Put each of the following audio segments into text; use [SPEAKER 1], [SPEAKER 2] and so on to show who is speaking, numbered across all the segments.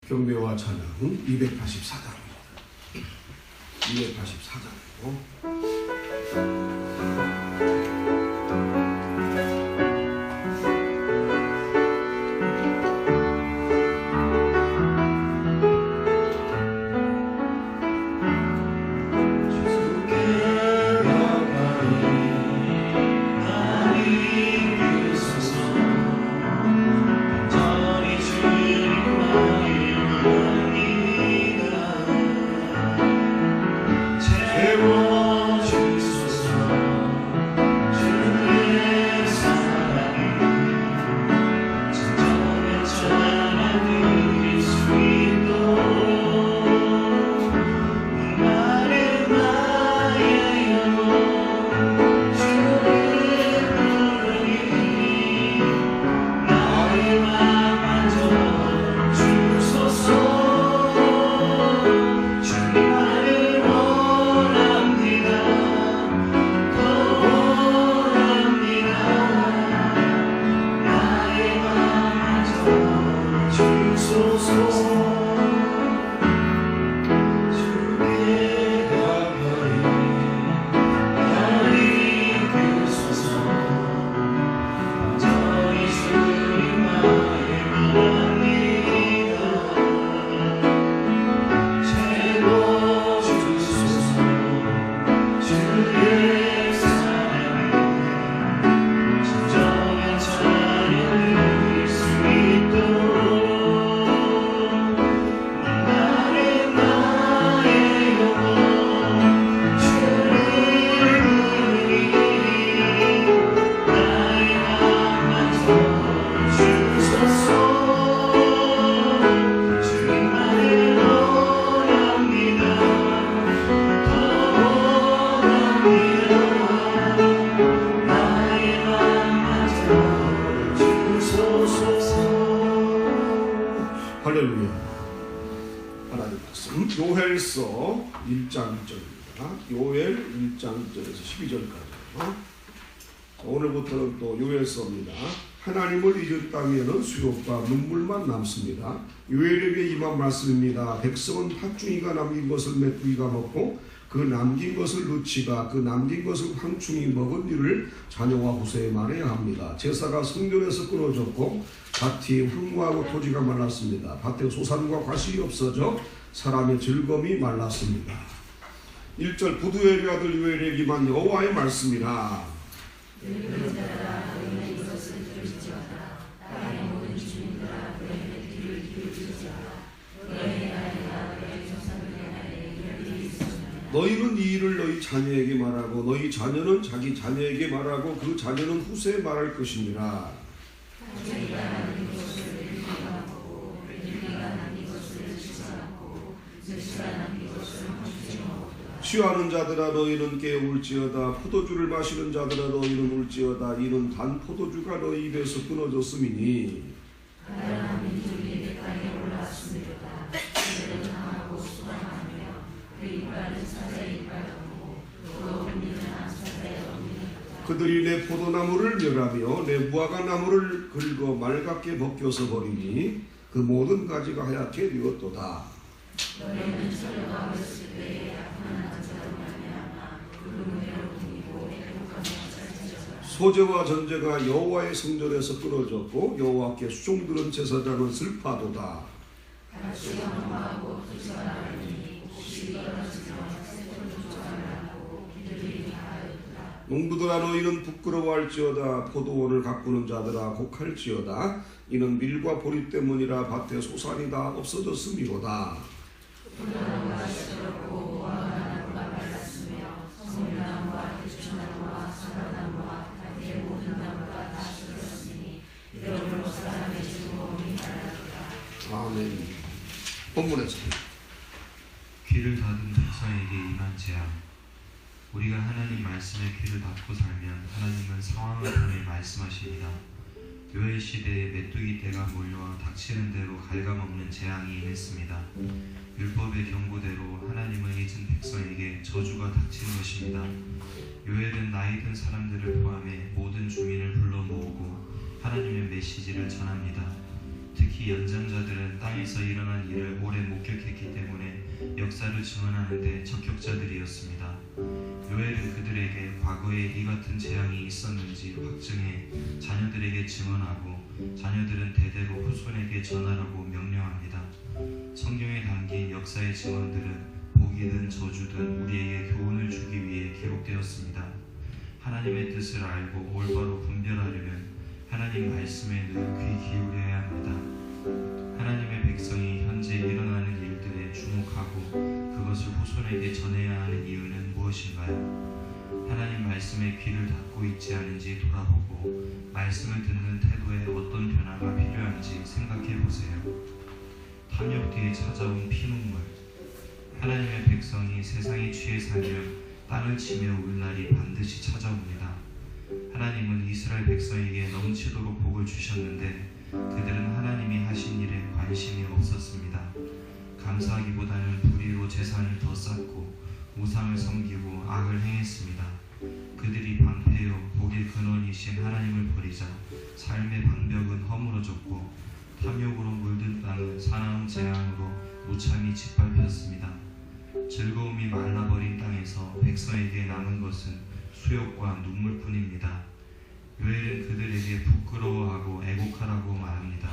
[SPEAKER 1] 경배와 찬양 284장입니다. 284장이고 요엘서 1장 1절입니다. 요엘 1장 1절에서 12절까지. 오늘부터는 또 요엘서입니다. 하나님을 잊은 땅에는 수욕과 눈물만 남습니다. 요엘에게 임한 말씀입니다. 백성은 팥중이가 남긴 것을 메뚜기가 먹고 그 남긴 것을 누치가 그 남긴 것을 황충이 먹은 일을 자녀와 후세에 말해야 합니다. 제사가 성전에서 끊어졌고 밭이 흉무하고 토지가 말랐습니다. 밭에 소산과 과실이 없어져 사람의 즐거움이 말랐습니다. 1절 부두엘의 아들 요엘에게 임한 여호와의 말씀이라. 너희는 이 일을 너희 자녀에게 말하고 너희 자녀는 자기 자녀에게 말하고 그 자녀는 후세에 말할 것이니라. 취하는 자들아 너희는 깨울지어다. 포도주를 마시는 자들아 너희는 울지어다. 이는 단 포도주가 너희 입에서 끊어졌음이니. 그들이 내 포도나무를 멸하며 내 무화과 나무를 긁어 말갛게 벗겨서 버리니 그 모든 가지가 하얗게 되었도다. 소재와 전제가 여호와의 성전에서 끊어졌고 여호와께 수종들은 제사장은 슬퍼하도다. 농부들아 너희는 부끄러워할지어다. 포도원을 가꾸는 자들아 곡할지어다. 이는 밀과 보리 때문이라. 밭에 소산이 다 없어졌음이로다. 아멘. 본문에서입니다.
[SPEAKER 2] 귀를 닫은 백성에게 임한 재앙. 우리가 하나님 말씀에 귀를 닫고 살면 하나님은 상황을 통해 말씀하십니다. 요엘 시대에 메뚜기 떼가 몰려와 닥치는 대로 갉아먹는 재앙이 임했습니다. 율법의 경고대로 하나님을 잊은 백성에게 저주가 닥치는 것입니다. 요엘은 나이 든 사람들을 포함해 모든 주민을 불러 모으고 하나님의 메시지를 전합니다. 특히 연장자들은 땅에서 일어난 일을 오래 목격했기 때문에 역사를 증언하는데 적격자들이었습니다. 요엘은 그들에게 과거에 이 같은 재앙이 있었는지 확증해 자녀들에게 증언하고 자녀들은 대대로 후손에게 전하라고 명령합니다. 성경에 담긴 역사의 증언들은 복이든 저주든 우리에게 교훈을 주기 위해 기록되었습니다. 하나님의 뜻을 알고 올바로 분별하려면 하나님 말씀에 늘 귀 기울여야 합니다. 하나님의 백성이 현재 일어나는 일들에 주목하고 그것을 후손에게 전해야 하는 이유는 무엇인가요? 하나님 말씀에 귀를 닫고 있지 않은지 돌아보고 말씀을 듣는 태도에 어떤 변화가 필요한지 생각해 보세요. 탐욕 뒤에 찾아온 피눈물. 하나님의 백성이 세상에 취해 살면 땅을 치며 울 날이 반드시 찾아옵니다. 하나님은 이스라엘 백성에게 넘치도록 복을 주셨는데 그들은 하나님이 하신 일에 관심이 없었습니다. 감사하기보다는 불의로 재산을 더 쌓고 우상을 섬기고 악을 행했습니다. 그들이 방패요 복의 근원이신 하나님을 버리자 삶의 방벽은 허물어졌고 탐욕으로 물든 땅은 사나운 재앙으로 무참히 짓밟혔습니다. 즐거움이 말라버린 땅에서 백성에게 남은 것은 수욕과 눈물뿐입니다. 요엘은 그들에게 부끄러워하고 애곡하라고 말합니다.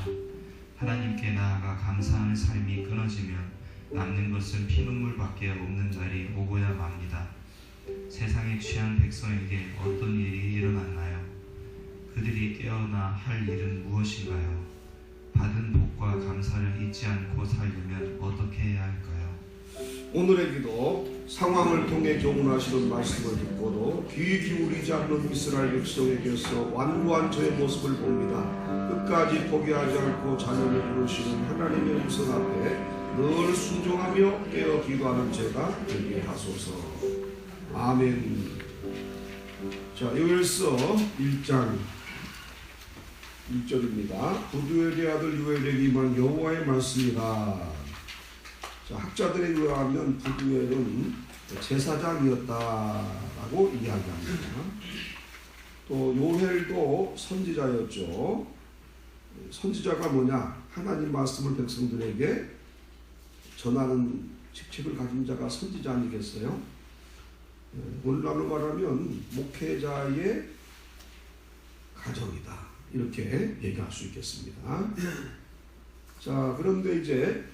[SPEAKER 2] 하나님께 나아가 감사하는 삶이 끊어지면 남는 것은 피눈물밖에 없는 날이 오고야 맙니다. 세상에 취한 백성에게 어떤 일이 일어났나요? 그들이 깨어나 할 일은 무엇인가요? 받은 복과 감사를 잊지 않고 살려면 어떻게 해야 할까요?
[SPEAKER 1] 오늘의 기도, 상황을 통해 교훈하시는 말씀을 듣고도 귀 기울이지 않는 이스라엘 백성에게서 완고한 저의 모습을 봅니다. 끝까지 포기하지 않고 자녀를 부르시는 하나님의 음성 앞에 늘 순종하며 깨어 기도하는 제가 되게 하소서. 아멘. 자, 요엘서 1장 1절입니다. 부두엘의 아들 요엘에게 임한 여호와의 말씀이다. 자, 학자들에 의하면 부두엘은 제사장이었다라고 이야기합니다. 또 요엘도 선지자였죠. 선지자가 뭐냐? 하나님 말씀을 백성들에게 전하는 직책을 가진 자가 선지자 아니겠어요? 오늘날로 말하면 목회자의 가정이다, 이렇게 얘기할 수 있겠습니다. 자, 그런데 이제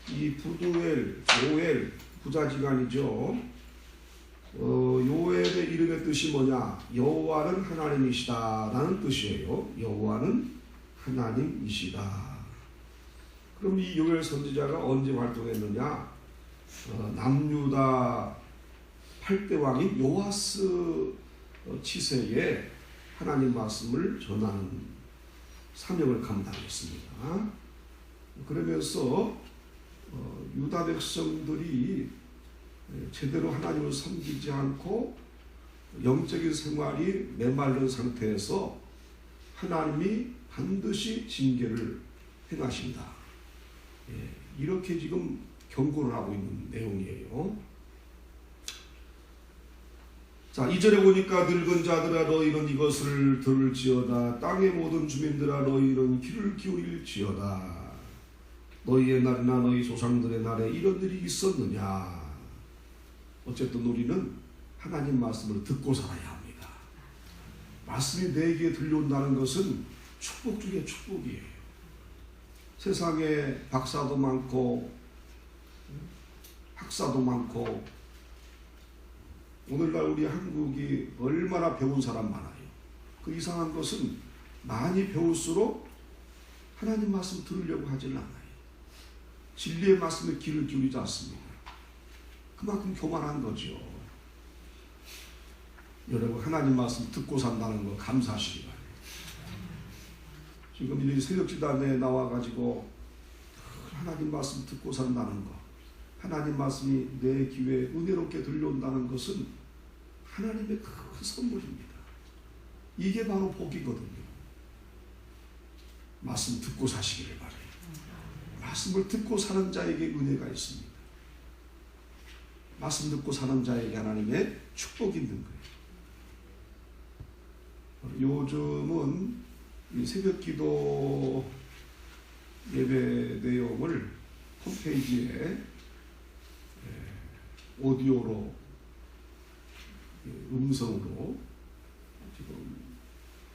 [SPEAKER 1] 이 부두엘, 요엘, 부자지간이죠. 요엘의 이름의 뜻이 뭐냐? 여호와는 하나님이시다 라는 뜻이에요. 여호와는 하나님이시다. 그럼 이 요엘 선지자가 언제 활동했느냐? 남유다 8대 왕인 요아스 치세에 하나님 말씀을 전하는 사명을 감당했습니다. 그러면서 유다 백성들이 제대로 하나님을 섬기지 않고 영적인 생활이 메마른 상태에서 하나님이 반드시 징계를 행하신다. 이렇게 지금 경고를 하고 있는 내용이에요. 자, 2절에 보니까 늙은 자들아 너희는 이것을 들을지어다. 땅의 모든 주민들아 너희는 귀를 기울일지어다. 너희의 날이나 너희 조상들의 날에 이런 일이 있었느냐? 어쨌든 우리는 하나님 말씀을 듣고 살아야 합니다. 말씀이 내게 들려온다는 것은 축복 중에 축복이에요. 세상에 박사도 많고 학사도 많고 오늘날 우리 한국이 얼마나 배운 사람 많아요. 그 이상한 것은 많이 배울수록 하나님 말씀 들으려고 하질 않아요. 진리의 말씀에 귀를 기울이지 않습니다. 그만큼 교만한 거죠. 여러분, 하나님 말씀 듣고 산다는 거 감사하시기 바랍니다. 지금 이 새벽지단에 나와가지고 하나님 말씀 듣고 산다는 거, 하나님 말씀이 내 귀에 은혜롭게 들려온다는 것은 하나님의 큰 선물입니다. 이게 바로 복이거든요. 말씀 듣고 사시기를 바라요. 말씀을 듣고 사는 자에게 은혜가 있습니다. 말씀 듣고 사는 자에게 하나님의 축복이 있는 거예요. 요즘은 이 새벽 기도 예배 내용을 홈페이지에 오디오로 음성으로 지금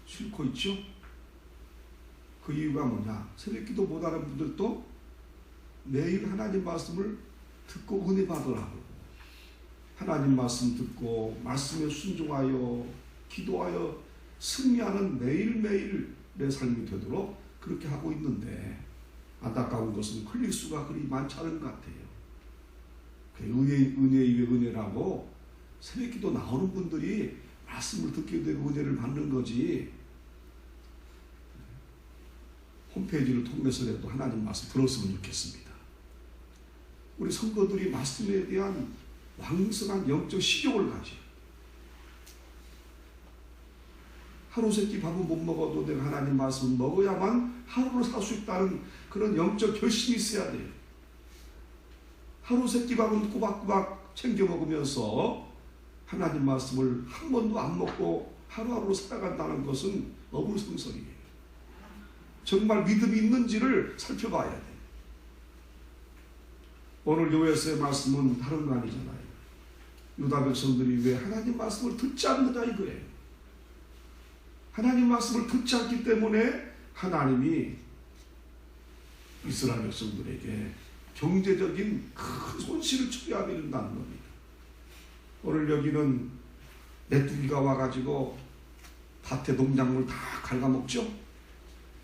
[SPEAKER 1] 싣고 있죠. 그 이유가 뭐냐? 새벽기도 못하는 분들도 매일 하나님 말씀을 듣고 은혜 받으라고. 하나님 말씀 듣고 말씀에 순종하여 기도하여 승리하는 매일매일 내 삶이 되도록 그렇게 하고 있는데, 안타까운 것은 클릭수가 그리 많지 않은 것 같아요. 은혜 위에 은혜라고 새벽기도 나오는 분들이 말씀을 듣게 되고 은혜를 받는 거지, 홈페이지를 통해서라도 하나님 말씀 들었으면 좋겠습니다. 우리 성도들이 말씀에 대한 왕성한 영적 식욕을 가져. 하루 세끼 밥은 못 먹어도 내가 하나님 말씀을 먹어야만 하루를 살 수 있다는 그런 영적 결심이 있어야 돼요. 하루 세끼 밥은 꼬박꼬박 챙겨 먹으면서 하나님 말씀을 한 번도 안 먹고 하루하루 살아간다는 것은 어불성설이에요. 정말 믿음이 있는지를 살펴봐야 돼요. 오늘 요에서의 말씀은 다른 거 아니잖아요. 유다 백성들이 왜 하나님 말씀을 듣지 않느냐 이거예요. 하나님 말씀을 듣지 않기 때문에 하나님이 이스라엘 백성들에게 경제적인 큰 손실을 초래하게 된다는 겁니다. 오늘 여기는 메뚜기가 와가지고 밭에 농작물 다 갉아먹죠.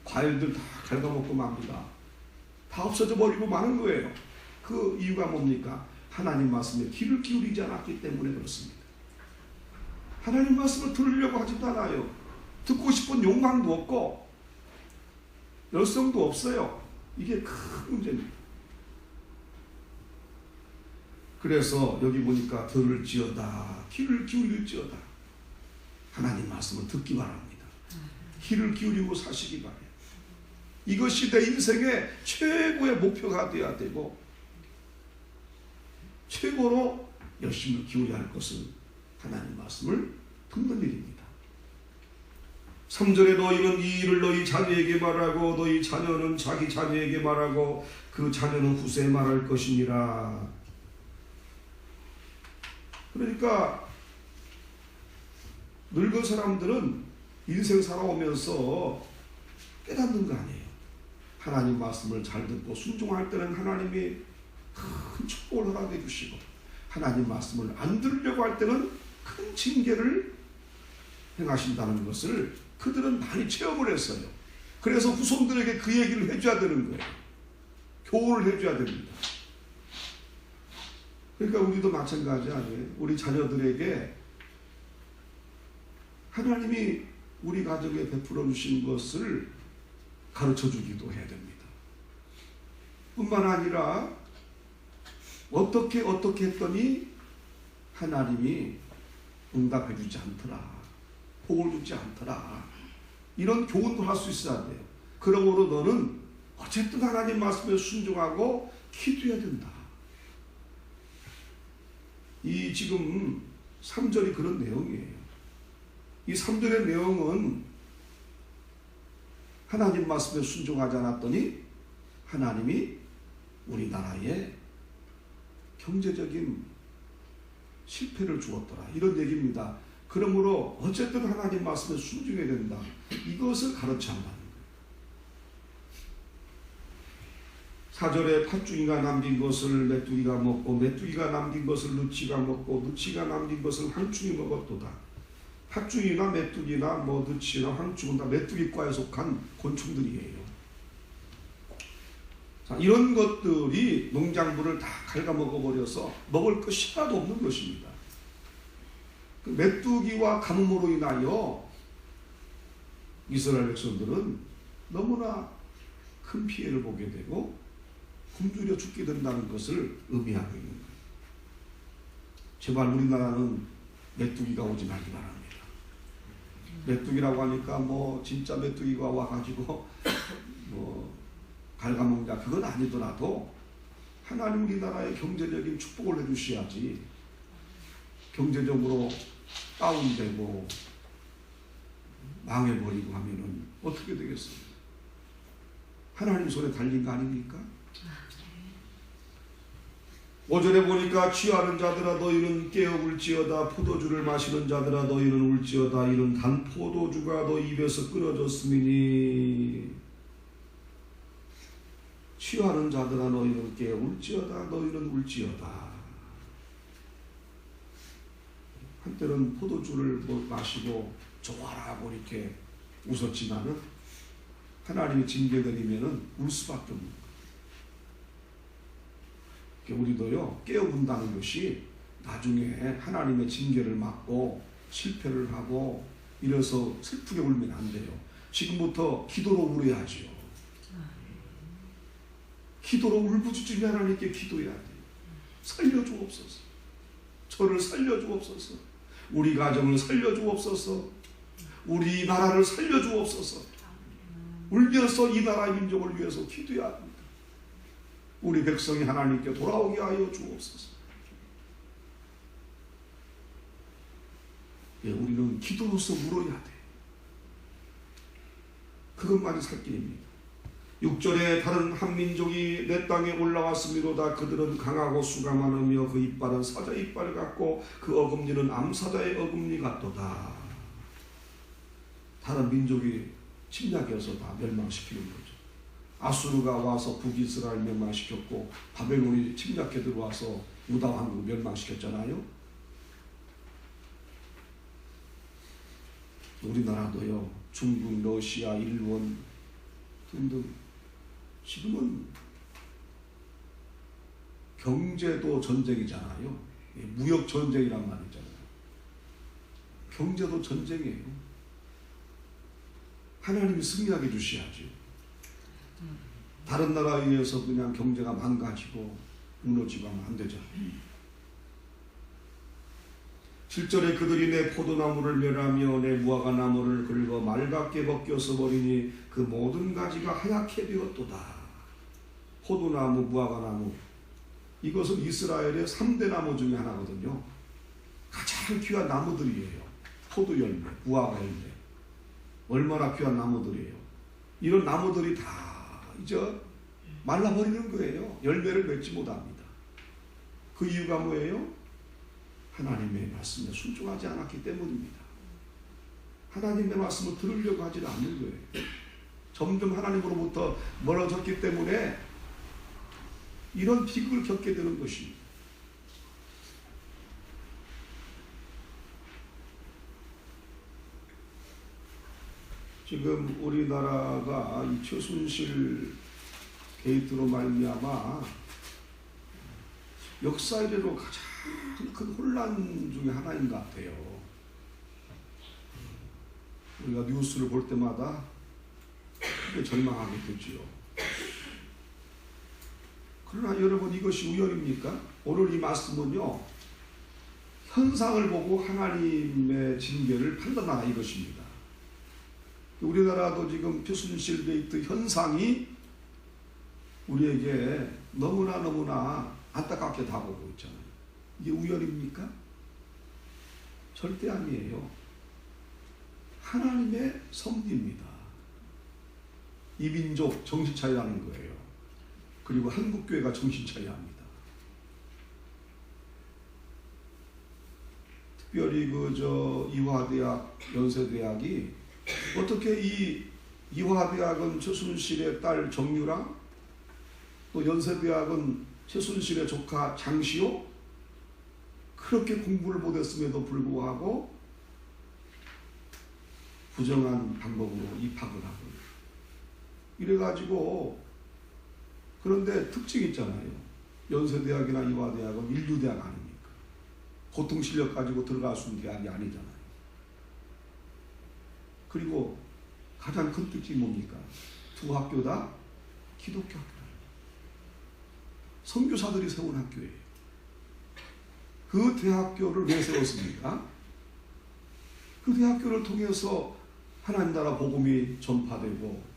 [SPEAKER 1] 과일들 다 갉아먹고 맙니다. 다 없어져 버리고 마는 거예요. 그 이유가 뭡니까? 하나님 말씀에 귀를 기울이지 않았기 때문에 그렇습니다. 하나님 말씀을 들으려고 하지도 않아요. 듣고 싶은 욕망도 없고 열성도 없어요. 이게 큰 문제입니다. 그래서 여기 보니까 들을지어다, 귀를 기울일지어다. 하나님 말씀을 듣기 바랍니다. 귀를 기울이고 사시기 바랍니다. 이것이 내 인생의 최고의 목표가 되어야 되고 최고로 열심을 기울여야 할 것은 하나님 말씀을 듣는 일입니다. 3절에 너희는 이 일을 너희 자녀에게 말하고 너희 자녀는 자기 자녀에게 말하고 그 자녀는 후세에 말할 것이니라. 그러니까 늙은 사람들은 인생 살아오면서 깨닫는 거 아니에요. 하나님 말씀을 잘 듣고 순종할 때는 하나님이 큰 축복을 허락해 주시고, 하나님 말씀을 안 들으려고 할 때는 큰 징계를 행하신다는 것을 그들은 많이 체험을 했어요. 그래서 후손들에게 그 얘기를 해줘야 되는 거예요. 교훈을 해줘야 됩니다. 그러니까 우리도 마찬가지 아니에요. 우리 자녀들에게 하나님이 우리 가정에 베풀어 주신 것을 가르쳐 주기도 해야 됩니다. 뿐만 아니라 어떻게 했더니 하나님이 응답해 주지 않더라, 복을 주지 않더라, 이런 교훈도 할 수 있어야 돼요. 그러므로 너는 어쨌든 하나님 말씀에 순종하고 기도해야 된다. 이 지금 3절이 그런 내용이에요. 이 3절의 내용은 하나님 말씀에 순종하지 않았더니 하나님이 우리나라에 경제적인 실패를 주었더라, 이런 얘기입니다. 그러므로 어쨌든 하나님 말씀에 순종해야 된다, 이것을 가르쳐 한다는 거예요. 4절에 팥죽이가 남긴 것을 메뚜기가 먹고 메뚜기가 남긴 것을 누치가 먹고 누치가 남긴 것을 황충이 먹었도다. 팥죽이나 메뚜기나 누치나 황충은 다 메뚜기과에 속한 곤충들이에요. 자, 이런 것들이 농작물을 다 갉아먹어버려서 먹을 것이 하나도 없는 것입니다. 그 메뚜기와 가뭄으로 인하여 이스라엘 백성들은 너무나 큰 피해를 보게 되고 굶주려 죽게 된다는 것을 의미하고 있는 거예요. 제발 우리나라는 메뚜기가 오지 말기 바랍니다. 메뚜기라고 하니까 진짜 메뚜기가 와가지고 갉아먹냐, 그건 아니더라도 하나님 우리나라에 경제적인 축복을 해주셔야지, 경제적으로 다운되고 망해버리고 하면은 어떻게 되겠습니까? 하나님 손에 달린 거 아닙니까? 5절에 보니까 취하는 자들아 너희는 깨어 울지어다 포도주를 마시는 자들아 너희는 울지어다 이는 단 포도주가 너희 입에서 끊어졌음이니 취하는 자들아 너희는 깨어 울지어다 너희는 울지어다. 한때는 포도주를 마시고 좋아라고 이렇게 웃었지만은 하나님이 징계 내리면은 울 수밖에 없는 거예요. 우리도요 깨어본다는 것이 나중에 하나님의 징계를 맞고 실패를 하고 이래서 슬프게 울면 안 돼요. 지금부터 기도로 울어야지요. 기도로 울부짖으며 하나님께 기도해야 돼요. 살려주옵소서. 저를 살려주옵소서. 우리 가정을 살려주옵소서. 우리 나라를 살려주옵소서. 울면서 이 나라 민족을 위해서 기도해야 합니다. 우리 백성이 하나님께 돌아오게 하여 주옵소서. 예, 우리는 기도로서 울어야 돼요. 그것만이 살 길입니다. 6절에 다른 한 민족이 내 땅에 올라왔음이로다. 그들은 강하고 수가 많으며 그 이빨은 사자 이빨 같고 그 어금니는 암사자의 어금니 같도다. 다른 민족이 침략해서 다 멸망시키는 거죠. 아수르가 와서 북이스라엘 멸망시켰고 바벨론이 침략해 들어와서 유다 왕국을 멸망시켰잖아요. 우리나라도요. 중국, 러시아, 일본 등등 지금은 경제도 전쟁이잖아요. 무역 전쟁이란 말이잖아요. 경제도 전쟁이에요. 하나님이 승리하게 주셔야죠. 다른 나라에 의해서 그냥 경제가 망가지고 무너지고 하면 안 되잖아요. 7절에 그들이 내 포도나무를 멸하며 내 무화과나무를 긁어 맑게 벗겨서 버리니 그 모든 가지가 하얗게 되었도다. 포도나무, 무화과나무 이것은 이스라엘의 3대 나무 중에 하나거든요. 가장 귀한 나무들이에요. 포도 열매, 무화과 열매 얼마나 귀한 나무들이에요. 이런 나무들이 다 이제 말라버리는 거예요. 열매를 맺지 못합니다. 그 이유가 뭐예요? 하나님의 말씀에 순종하지 않았기 때문입니다. 하나님의 말씀을 들으려고 하지 않는 거예요. 점점 하나님으로부터 멀어졌기 때문에 이런 비극을 겪게 되는 것입니다. 지금 우리나라가 이 최순실 게이트로 말미암아 역사 이래로 가장 큰 혼란 중에 하나인 것 같아요. 우리가 뉴스를 볼 때마다 크게 절망하게 되지요. 그러나 여러분 이것이 우연입니까? 오늘 이 말씀은요. 현상을 보고 하나님의 징계를 판단하라 이것입니다. 우리나라도 지금 최순실 게이트 현상이 우리에게 너무나 안타깝게 다가오고 있잖아요. 이게 우연입니까? 절대 아니에요. 하나님의 섭리입니다. 이 민족 정신 차려야 하는 거예요. 그리고 한국교회가 정신 차려야 합니다. 특별히 이화대학, 연세대학이 어떻게 이 이화대학은 최순실의 딸 정유랑 또 연세대학은 최순실의 조카 장시호 그렇게 공부를 못했음에도 불구하고 부정한 방법으로 입학을 하고 이래가지고 그런데 특징이 있잖아요. 연세대학이나 이화대학은 인류대학 아닙니까? 보통 실력 가지고 들어갈 수 있는 대학이 아니잖아요. 그리고 가장 큰 특징이 뭡니까? 두 학교 다 기독교 학교예요. 선교사들이 세운 학교예요. 그 대학교를 왜 세웠습니까? 그 대학교를 통해서 하나님 나라 복음이 전파되고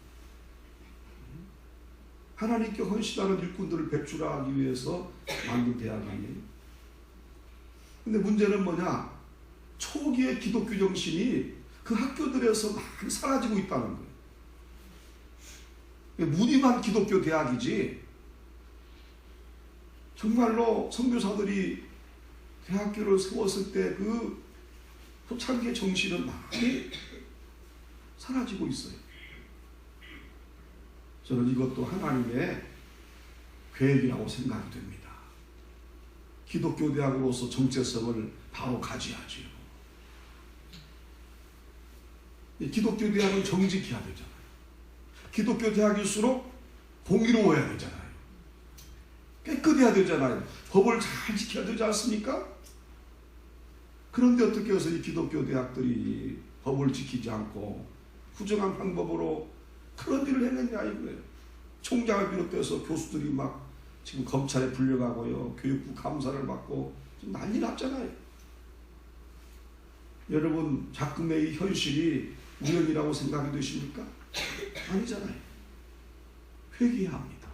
[SPEAKER 1] 하나님께 헌신하는 일꾼들을 배출하기 위해서 만든 대학 아니에요. 근데 문제는 뭐냐? 초기의 기독교 정신이 그 학교들에서 많이 사라지고 있다는 거예요. 무늬만 기독교 대학이지 정말로 선교사들이 대학교를 세웠을 때 그 초창기의 정신은 많이 사라지고 있어요. 저는 이것도 하나님의 계획이라고 생각이 됩니다. 기독교 대학으로서 정체성을 바로 가져야지요. 기독교 대학은 정직해야 되잖아요. 기독교 대학일수록 공의로워야 되잖아요. 깨끗해야 되잖아요. 법을 잘 지켜야 되지 않습니까? 그런데 어떻게 해서 이 기독교 대학들이 법을 지키지 않고 부정한 방법으로 그런 일을 했느냐 이거예요. 총장을 비롯해서 교수들이 막 지금 검찰에 불려가고요. 교육부 감사를 받고 지금 난리 났잖아요. 여러분 작금의 이 현실이 우연이라고 생각이 되십니까? 아니잖아요. 회개해야 합니다.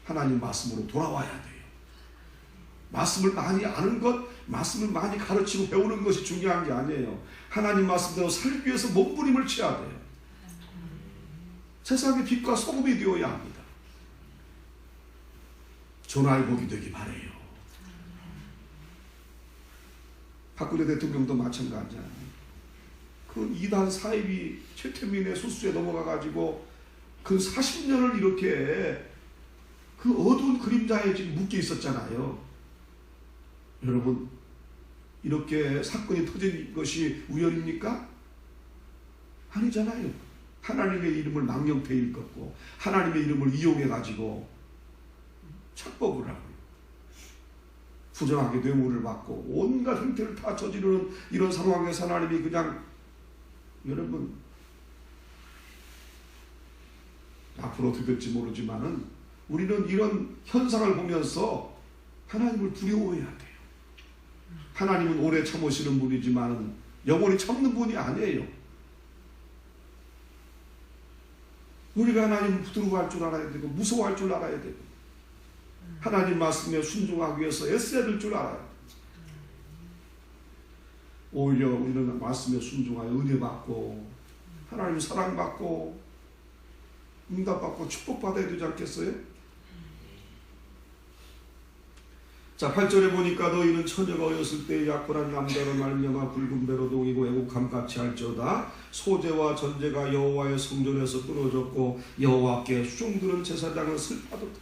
[SPEAKER 1] 하나님 말씀으로 돌아와야 돼요. 말씀을 많이 아는 것, 말씀을 많이 가르치고 배우는 것이 중요한 게 아니에요. 하나님 말씀대로 살기 위해서 몸부림을 쳐야 돼요. 세상의 빛과 소금이 되어야 합니다. 전화의 복이 되기 바래요. 박근혜 대통령도 마찬가지잖아요. 그 이단 사입이 최태민의 소수에 넘어가가지고 그 40년을 이렇게 그 어두운 그림자에 지금 묶여 있었잖아요. 여러분, 이렇게 사건이 터진 것이 우연입니까? 아니잖아요. 하나님의 이름을 망령되이 일컫고 하나님의 이름을 이용해가지고 착복을 하고 부정하게 뇌물을 받고 온갖 형태를 다 저지르는 이런 상황에서 하나님이 그냥 여러분 앞으로 어떻게 될지 모르지만은 우리는 이런 현상을 보면서 하나님을 두려워해야 돼요. 하나님은 오래 참으시는 분이지만 영원히 참는 분이 아니에요. 우리가 하나님을 부드러워할 줄 알아야 되고 무서워할 줄 알아야 되고 하나님 말씀에 순종하기 위해서 애써야 될 줄 알아요. 오히려 우리는 말씀에 순종하여 은혜 받고 하나님 사랑받고 응답받고 축복받아야 되지 않겠어요? 자, 8절에 보니까 너희는 처녀가 어렸을 때 약혼한 남자로 말미암아 붉은 배로 동이고 애국함같이 할지어다. 소재와 전제가 여호와의 성전에서 끊어졌고 여호와께 수종드는 제사장은 슬퍼하도다.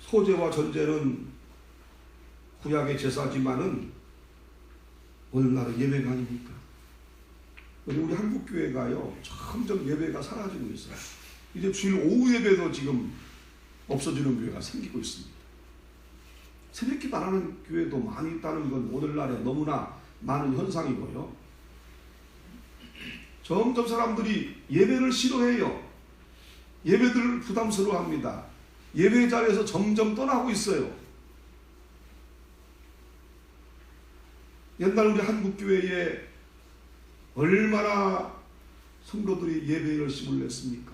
[SPEAKER 1] 소재와 전제는 구약의 제사지만은 오늘날은 예배가 아닙니까? 우리 한국교회가요 점점 예배가 사라지고 있어요. 이제 주일 오후 예배도 지금 없어지는 교회가 생기고 있습니다. 새벽기도 안 하는 교회도 많이 있다는 건 오늘날에 너무나 많은 현상이고요. 점점 사람들이 예배를 싫어해요. 예배들을 부담스러워합니다. 예배 자리에서 점점 떠나고 있어요. 옛날 우리 한국교회에 얼마나 성도들이 예배에 열심을 냈습니까?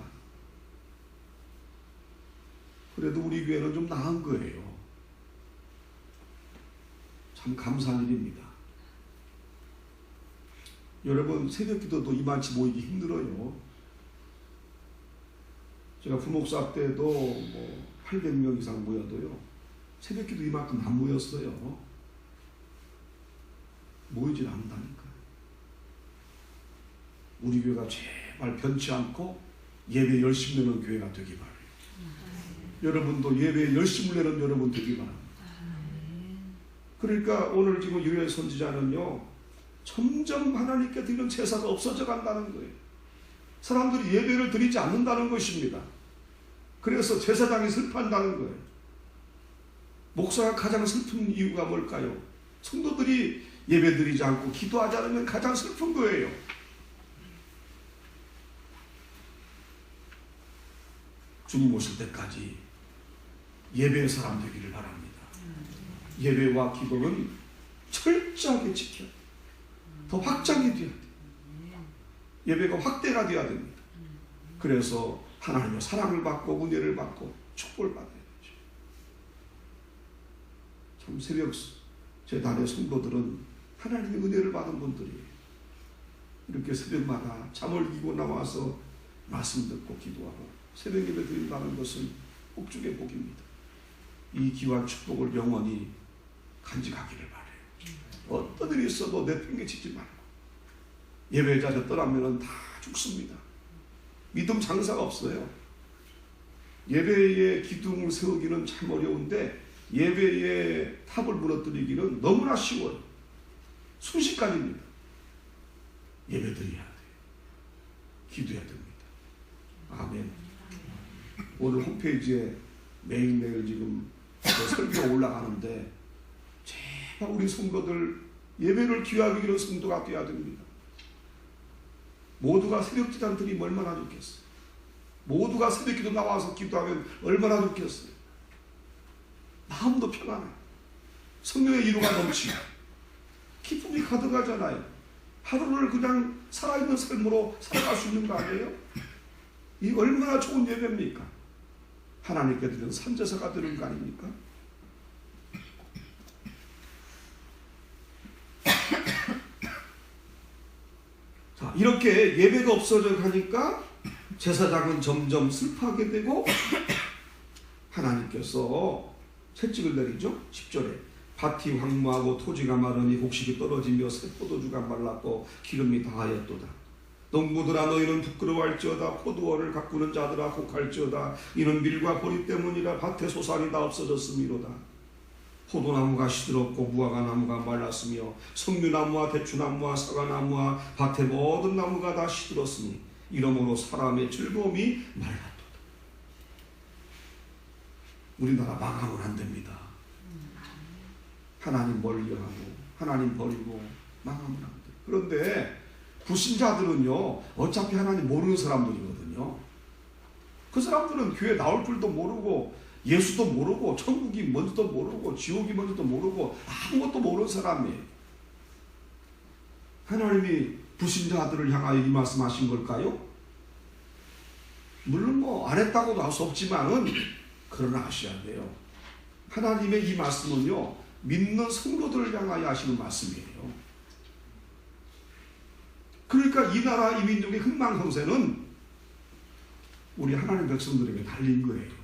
[SPEAKER 1] 그래도 우리 교회는 좀 나은 거예요. 참 감사한 일입니다. 여러분 새벽 기도도 이만치 모이기 힘들어요. 제가 부목사 때도 뭐 800명 이상 모여도요 새벽 기도 이만큼 안 모였어요. 모이질 않는다니까요. 우리 교회가 제발 변치 않고 예배 열심히 내는 교회가 되기 바라요. 여러분도 예배에 열심을 내는 여러분 되기 바랍니다. 그러니까 오늘 지금 유엘 선지자는요 점점 하나님께 드리는 제사가 없어져 간다는 거예요. 사람들이 예배를 드리지 않는다는 것입니다. 그래서 제사장이 슬퍼한다는 거예요. 목사가 가장 슬픈 이유가 뭘까요? 성도들이 예배 드리지 않고 기도하지 않으면 가장 슬픈 거예요. 주님 오실 때까지 예배의 사람 되기를 바랍니다. 예배와 기도는 철저하게 지켜야 돼요. 더 확장이 돼야 돼요. 예배가 확대가 돼야 됩니다. 그래서 하나님의 사랑을 받고 은혜를 받고 축복을 받아야 되죠. 참 새벽 제단의 성도들은 하나님의 은혜를 받은 분들이에요. 이렇게 새벽마다 잠을 이기고 나와서 말씀 듣고 기도하고 새벽 예배 드린다는 것은 복중의 복입니다. 이 귀한 축복을 영원히 간직하기를 바라요. 어떤 일이 있어도 내팽개치지 말고 예배 자리에 떠나면 다 죽습니다. 믿음 장사가 없어요. 예배의 기둥을 세우기는 참 어려운데 예배의 탑을 무너뜨리기는 너무나 쉬워요. 순식간입니다. 예배 드려야 돼요. 기도해야 됩니다. 아멘. 오늘 홈페이지에 매일매일 지금 설교가 올라가는데 제발 우리 성도들 예배를 귀하게 여기는 성도가 되어야 됩니다. 모두가 새벽기도 드리면 얼마나 좋겠어요. 모두가 새벽기도 나와서 기도하면 얼마나 좋겠어요. 마음도 편안해요. 성령의 이루가 넘치고 기쁨이 가득하잖아요. 하루를 그냥 살아있는 삶으로 살아갈 수 있는 거 아니에요? 이 얼마나 좋은 예배입니까? 하나님께 드리는 산제사가 되는 거 아닙니까? 자, 이렇게 예배가 없어져 가니까 제사장은 점점 슬퍼하게 되고 하나님께서 채찍을 내리죠. 10절에 밭이 황무하고 토지가 마르니 곡식이 떨어지며 새 포도주가 말랐고 기름이 다하였도다. 농부들아 너희는 부끄러워할지어다. 포도원을 가꾸는 자들아 혹할지어다. 이는 밀과 보리 때문이라 밭의 소산이 다 없어졌음이로다. 포도나무가 시들었고 무화과 나무가 말랐으며 석류나무와 대추나무와 사과나무와 밭의 모든 나무가 다 시들었으니 이러므로 사람의 즐거움이 말랐도다. 우리나라 망하면 안 됩니다. 하나님 멀리하고 하나님 버리고 망하면 안 돼요. 그런데 불신자들은요 어차피 하나님 모르는 사람들이거든요. 그 사람들은 교회 나올 줄도 모르고 예수도 모르고 천국이 뭔지도 모르고 지옥이 뭔지도 모르고 아무것도 모르는 사람이에요. 하나님이 불신자들을 향하여 이 말씀하신 걸까요? 물론 뭐 안 했다고도 할 수 없지만은 그러나 하셔야 돼요. 하나님의 이 말씀은요 믿는 성도들을 향하여 하시는 말씀이에요. 그러니까 이 나라 이 민족의 흥망성쇠는 우리 하나님 백성들에게 달린 거예요.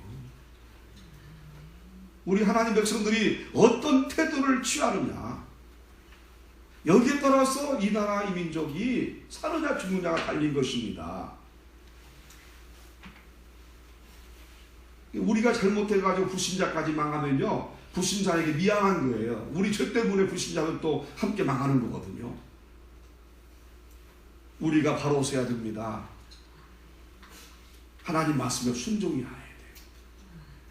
[SPEAKER 1] 우리 하나님 백성들이 어떤 태도를 취하느냐 여기에 따라서 이 나라 이 민족이 사느냐 죽느냐가 달린 것입니다. 우리가 잘못해가지고 불신자까지 망하면요 불신자에게 미안한 거예요. 우리 죄 때문에 불신자는 또 함께 망하는 거거든요. 우리가 바로 서야 됩니다. 하나님 말씀에 순종해야 해야 돼요.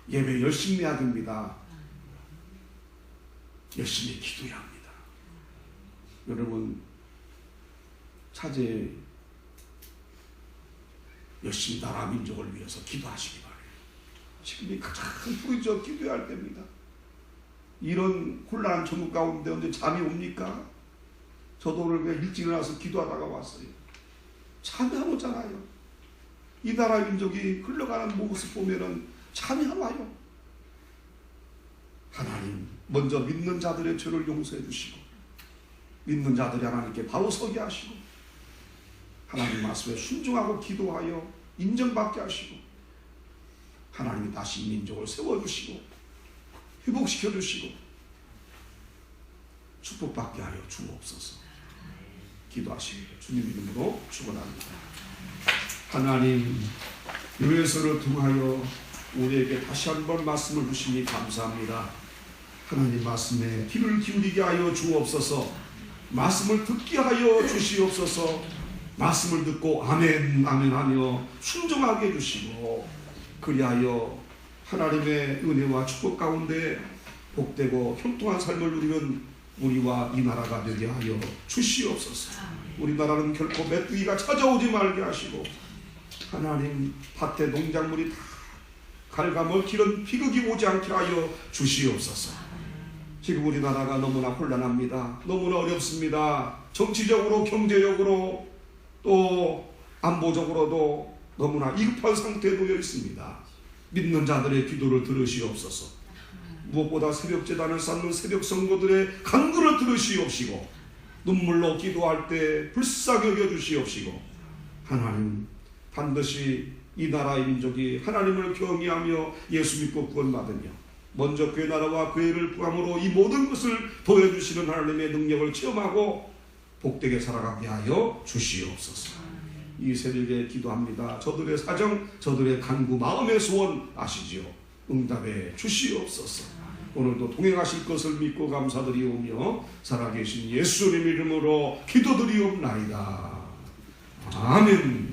[SPEAKER 1] 예배 열심히 해야 됩니다. 열심히 기도해야 합니다. 여러분 차제 열심히 나라 민족을 위해서 기도하시기 바랍니다. 지금이 가장 부르짖어 기도해야 할 때입니다. 이런 혼란한 전국 가운데 언제 잠이 옵니까? 저도 오늘 그냥 일찍 일어나서 기도하다가 왔어요. 잠이 안 오잖아요. 이 나라 민족이 흘러가는 모습 보면은 잠이 안 와요. 하나님 먼저 믿는 자들의 죄를 용서해 주시고 믿는 자들이 하나님께 바로 서게 하시고 하나님 말씀에 순종하고 기도하여 인정받게 하시고 하나님이 다시 민족을 세워주시고 회복시켜 주시고 축복받게 하여 주옵소서. 기도하십니다. 주님 이름으로 축원합니다. 하나님 요에서를 통하여 우리에게 다시 한번 말씀을 주시니 감사합니다. 하나님 말씀에 귀를 기울이게 하여 주옵소서. 말씀을 듣게 하여 주시옵소서. 말씀을 듣고 아멘 아멘 하며 순종하게 해주시고 그리하여 하나님의 은혜와 축복 가운데 복되고 형통한 삶을 누리는 우리와 이 나라가 되게 하여 주시옵소서. 우리나라는 결코 메뚜기가 찾아오지 말게 하시고 하나님 밭에 농작물이 다 갉아먹히는 비극이 오지 않게 하여 주시옵소서. 지금 우리나라가 너무나 혼란합니다. 너무나 어렵습니다. 정치적으로 경제적으로 또 안보적으로도 너무나 위급한 상태에 놓여 있습니다. 믿는 자들의 기도를 들으시옵소서. 무엇보다 새벽제단을 쌓는 새벽 성도들의 간구를 들으시옵시고 눈물로 기도할 때 불쌍히 여겨주시옵시고 하나님 반드시 이 나라의 민족이 하나님을 경외하며 예수 믿고 구원받으며 먼저 그의 나라와 그의 의를 구함으로 이 모든 것을 보여주시는 하나님의 능력을 체험하고 복되게 살아가게 하여 주시옵소서. 이 새벽에 기도합니다. 저들의 사정, 저들의 간구, 마음의 소원 아시지요? 응답해 주시옵소서. 오늘도 동행하실 것을 믿고 감사드리오며 살아계신 예수님 이름으로 기도드리옵나이다. 아멘.